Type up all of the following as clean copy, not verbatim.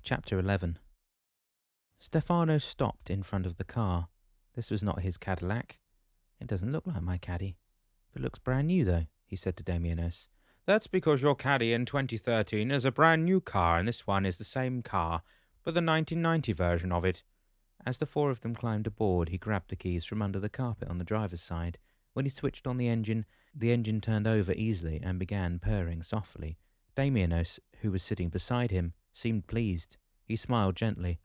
Chapter 11. Stefano stopped in front of the car. This was not his Cadillac. It doesn't look like my Caddy. It looks brand new, though, he said to Damianos. That's because your Caddy in 2013 is a brand new car, and this one is the same car, but the 1990 version of it. As the four of them climbed aboard, he grabbed the keys from under the carpet on the driver's side. When he switched on the engine turned over easily and began purring softly. Damianos, who was sitting beside him, seemed pleased. He smiled gently.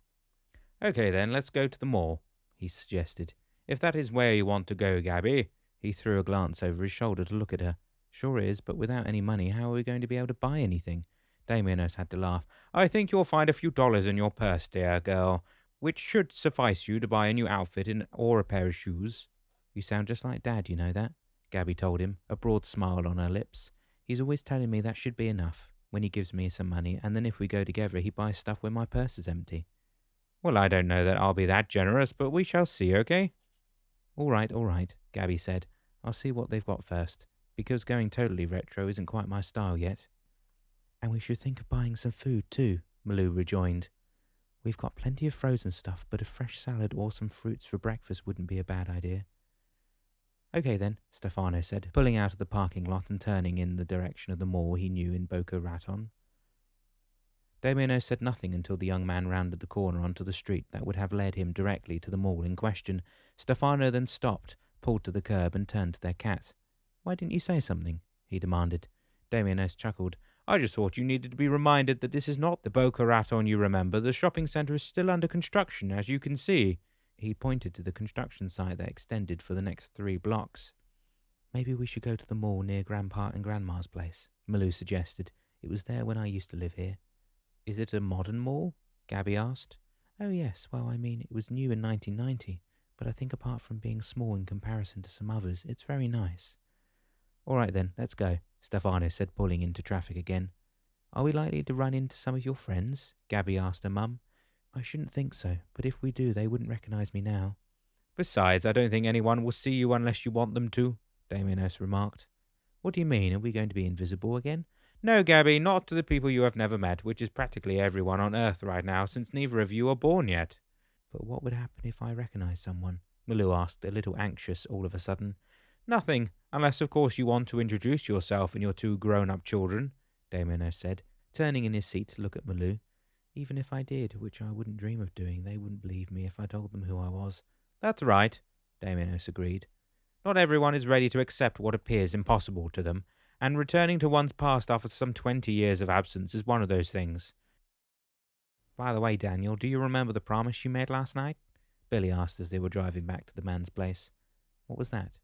Okay then, let's go to the mall, he suggested. If that is where you want to go, Gabby. He threw a glance over his shoulder to look at her. Sure is, but without any money, how are we going to be able to buy anything? Damianos had to laugh. I think you'll find a few dollars in your purse, dear girl, which should suffice you to buy a new outfit or a pair of shoes. You sound just like Dad, you know that? Gabby told him, a broad smile on her lips. He's always telling me that should be enough when he gives me some money, and then if we go together he buys stuff when my purse is empty. Well, I don't know that I'll be that generous, but we shall see, okay? All right, Gabby said. I'll see what they've got first, because going totally retro isn't quite my style yet. And we should think of buying some food too, Malou rejoined. We've got plenty of frozen stuff, but a fresh salad or some fruits for breakfast wouldn't be a bad idea. Okay then, Stefano said, pulling out of the parking lot and turning in the direction of the mall he knew in Boca Raton. Damiano said nothing until the young man rounded the corner onto the street that would have led him directly to the mall in question. Stefano then stopped, pulled to the curb and turned to their cat. Why didn't you say something? He demanded. Damiano chuckled. I just thought you needed to be reminded that this is not the Boca Raton you remember. The shopping centre is still under construction, as you can see. He pointed to the construction site that extended for the next 3 blocks. Maybe we should go to the mall near Grandpa and Grandma's place, Malou suggested. It was there when I used to live here. Is it a modern mall? Gabby asked. Oh yes, well I mean it was new in 1990, but I think apart from being small in comparison to some others, it's very nice. All right then, let's go, Stefano said, pulling into traffic again. Are we likely to run into some of your friends? Gabby asked her mum. I shouldn't think so, but if we do, they wouldn't recognise me now. Besides, I don't think anyone will see you unless you want them to, Damianos remarked. What do you mean? Are we going to be invisible again? No, Gabby, not to the people you have never met, which is practically everyone on Earth right now, since neither of you are born yet. But what would happen if I recognised someone? Malou asked, a little anxious all of a sudden. Nothing, unless of course you want to introduce yourself and your 2 grown-up children, Damianos said, turning in his seat to look at Malou. Even if I did, which I wouldn't dream of doing, they wouldn't believe me if I told them who I was. That's right, Damianos agreed. Not everyone is ready to accept what appears impossible to them, and returning to one's past after some 20 years of absence is one of those things. By the way, Daniel, do you remember the promise you made last night? Billy asked as they were driving back to the man's place. What was that?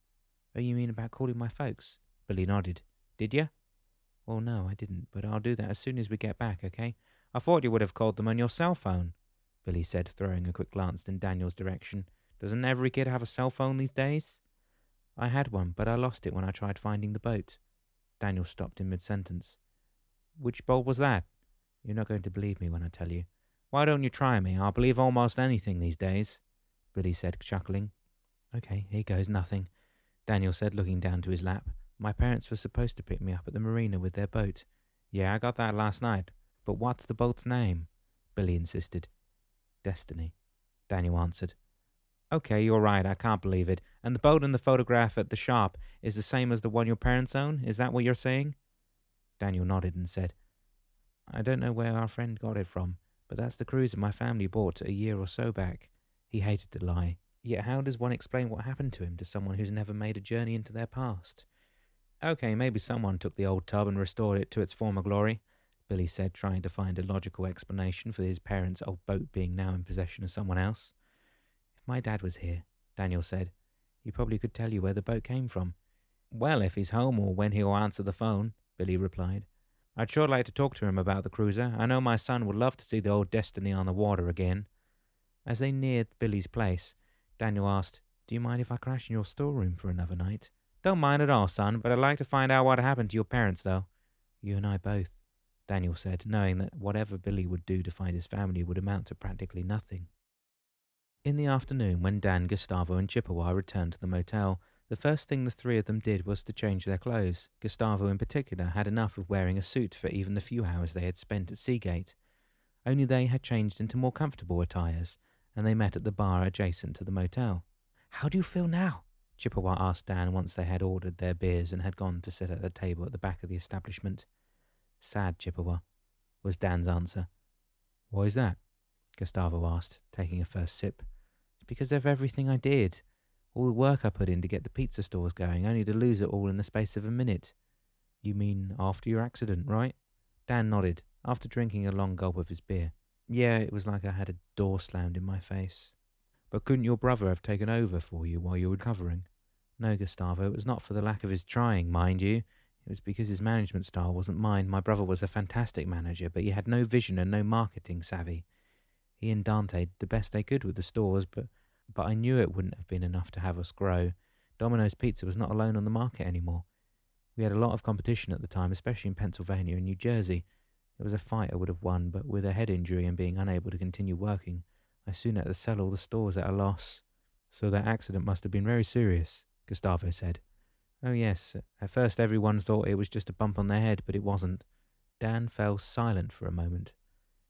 Oh, you mean about calling my folks? Billy nodded. Did you? Well, no, I didn't, but I'll do that as soon as we get back, okay? I thought you would have called them on your cell phone, Billy said, throwing a quick glance in Daniel's direction. Doesn't every kid have a cell phone these days? I had one, but I lost it when I tried finding the boat. Daniel stopped in mid-sentence. Which boat was that? You're not going to believe me when I tell you. Why don't you try me? I'll believe almost anything these days, Billy said, chuckling. Okay, here goes nothing, Daniel said, looking down to his lap. My parents were supposed to pick me up at the marina with their boat. Yeah, I got that last night. But what's the boat's name? Billy insisted. Destiny, Daniel answered. Okay, you're right, I can't believe it. And the boat in the photograph at the shop is the same as the one your parents own? Is that what you're saying? Daniel nodded and said, I don't know where our friend got it from, but that's the cruiser my family bought a year or so back. He hated to lie. Yet how does one explain what happened to him to someone who's never made a journey into their past? Okay, maybe someone took the old tub and restored it to its former glory, Billy said, trying to find a logical explanation for his parents' old boat being now in possession of someone else. If my dad was here, Daniel said, he probably could tell you where the boat came from. Well, if he's home or when he'll answer the phone, Billy replied. I'd sure like to talk to him about the cruiser. I know my son would love to see the old Destiny on the water again. As they neared Billy's place, Daniel asked, Do you mind if I crash in your storeroom for another night? Don't mind at all, son, but I'd like to find out what happened to your parents, though. You and I both, Daniel said, knowing that whatever Billy would do to find his family would amount to practically nothing. In the afternoon, when Dan, Gustavo and Chippewa returned to the motel, the first thing the 3 of them did was to change their clothes. Gustavo in particular had enough of wearing a suit for even the few hours they had spent at Seagate. only they had changed into more comfortable attires, and they met at the bar adjacent to the motel. "How do you feel now?" Chippewa asked Dan once they had ordered their beers and had gone to sit at a table at the back of the establishment. "Sad, Chippewa," was Dan's answer. "Why is that?" Gustavo asked, taking a first sip. "It's because of everything I did. All the work I put in to get the pizza stores going, only to lose it all in the space of a minute." "You mean after your accident, right?" Dan nodded, after drinking a long gulp of his beer. "Yeah, it was like I had a door slammed in my face." "But couldn't your brother have taken over for you while you were recovering?" "No, Gustavo, it was not for the lack of his trying, mind you. It was because his management style wasn't mine. My brother was a fantastic manager, but he had no vision and no marketing savvy. He and Dante did the best they could with the stores, but I knew it wouldn't have been enough to have us grow. Domino's Pizza was not alone on the market anymore. We had a lot of competition at the time, especially in Pennsylvania and New Jersey. It was a fight I would have won, but with a head injury and being unable to continue working, I soon had to sell all the stores at a loss." "So that accident must have been very serious," Gustavo said. "Oh yes, at first everyone thought it was just a bump on the head, but it wasn't." Dan fell silent for a moment.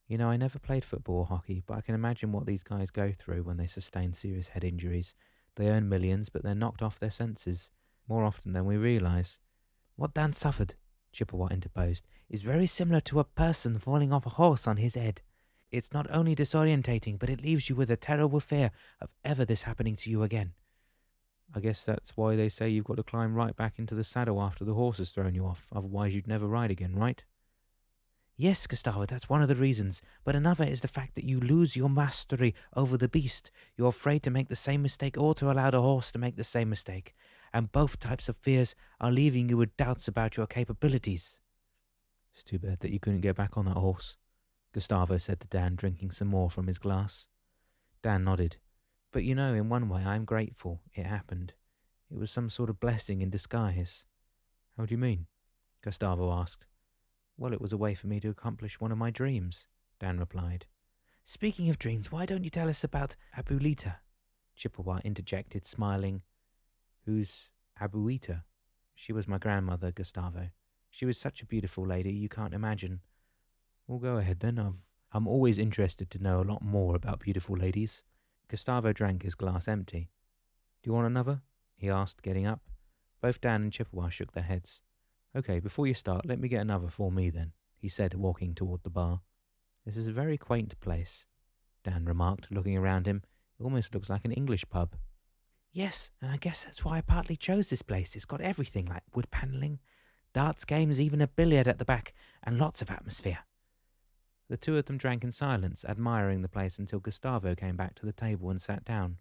"You know, I never played football or hockey, but I can imagine what these guys go through when they sustain serious head injuries. They earn millions, but they're knocked off their senses, more often than we realize." "What Dan suffered," Chippewa interposed, "is very similar to a person falling off a horse on his head. It's not only disorientating, but it leaves you with a terrible fear of ever this happening to you again." "I guess that's why they say you've got to climb right back into the saddle after the horse has thrown you off, otherwise you'd never ride again, right?" "Yes, Gustavo, that's one of the reasons. But another is the fact that you lose your mastery over the beast. You're afraid to make the same mistake or to allow the horse to make the same mistake. And both types of fears are leaving you with doubts about your capabilities." "It's too bad that you couldn't get back on that horse," Gustavo said to Dan, drinking some more from his glass. Dan nodded. "But you know, in one way, I'm grateful it happened. It was some sort of blessing in disguise." "How do you mean?" Gustavo asked. "Well, it was a way for me to accomplish one of my dreams," Dan replied. "Speaking of dreams, why don't you tell us about Abuelita?" Chippewa interjected, smiling. "Who's Abuelita?" "She was my grandmother, Gustavo. She was such a beautiful lady, you can't imagine." "Well, go ahead then. I'm always interested to know a lot more about beautiful ladies." Gustavo drank his glass empty. "Do you want another?" he asked, getting up. Both Dan and Chippewa shook their heads. "Okay, before you start, let me get another for me then," he said, walking toward the bar. "This is a very quaint place," Dan remarked, looking around him. "It almost looks like an English pub." "Yes, and I guess that's why I partly chose this place. It's got everything, like wood panelling, darts games, even a billiard at the back, and lots of atmosphere." The two of them drank in silence, admiring the place until Gustavo came back to the table and sat down.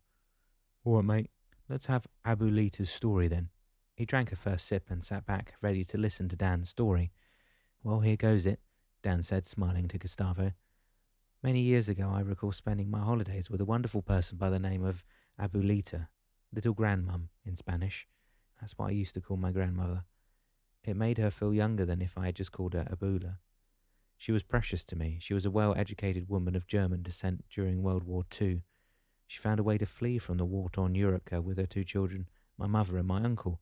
"All right, mate, let's have Abuelita's story then." He drank a first sip and sat back, ready to listen to Dan's story. "Well, here goes it," Dan said, smiling to Gustavo. "Many years ago, I recall spending my holidays with a wonderful person by the name of Abuelita, little grandmum in Spanish. That's what I used to call my grandmother. It made her feel younger than if I had just called her Abula. She was precious to me. She was a well-educated woman of German descent during World War II. She found a way to flee from the war-torn Yurika with her two children, my mother and my uncle.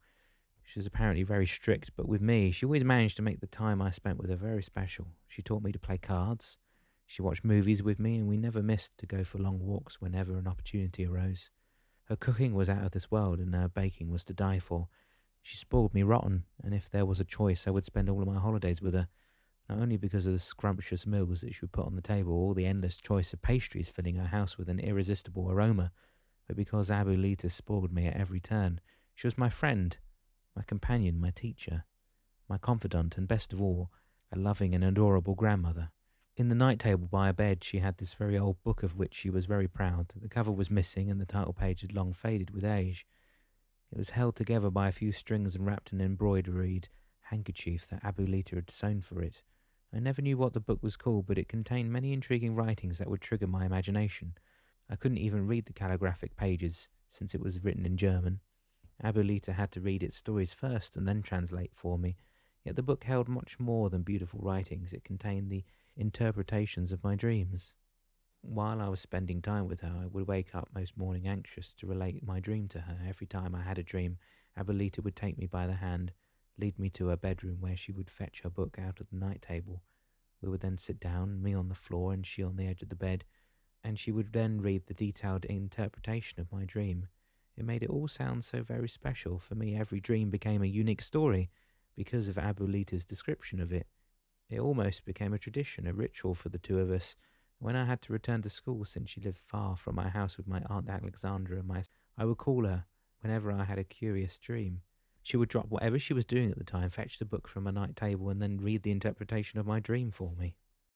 She was apparently very strict, but with me, she always managed to make the time I spent with her very special. She taught me to play cards. She watched movies with me, and we never missed to go for long walks whenever an opportunity arose. Her cooking was out of this world, and her baking was to die for. She spoiled me rotten, and if there was a choice, I would spend all of my holidays with her. Not only because of the scrumptious meals that she would put on the table, or the endless choice of pastries filling her house with an irresistible aroma, but because Abuelita spoiled me at every turn. She was my friend, my companion, my teacher, my confidant, and best of all, a loving and adorable grandmother. In the night table by her bed she had this very old book of which she was very proud. The cover was missing and the title page had long faded with age. It was held together by a few strings and wrapped in an embroideried handkerchief that Abuelita had sewn for it. I never knew what the book was called, but it contained many intriguing writings that would trigger my imagination. I couldn't even read the calligraphic pages, since it was written in German. Abuelita had to read its stories first and then translate for me, yet the book held much more than beautiful writings. It contained the interpretations of my dreams. While I was spending time with her, I would wake up most morning anxious to relate my dream to her. Every time I had a dream, Abuelita would take me by the hand, lead me to her bedroom where she would fetch her book out of the night table, We would then sit down, me on the floor and she on the edge of the bed, and she would then read the detailed interpretation of my dream. It made it all sound so very special. For me, every dream became a unique story because of Abuelita's description of it. It almost became a tradition, a ritual for the two of us. When I had to return to school, since she lived far from my house with my Aunt Alexandra and I would call her whenever I had a curious dream. She would drop whatever she was doing at the time, fetch the book from my night table, and then read the interpretation of my dream for me.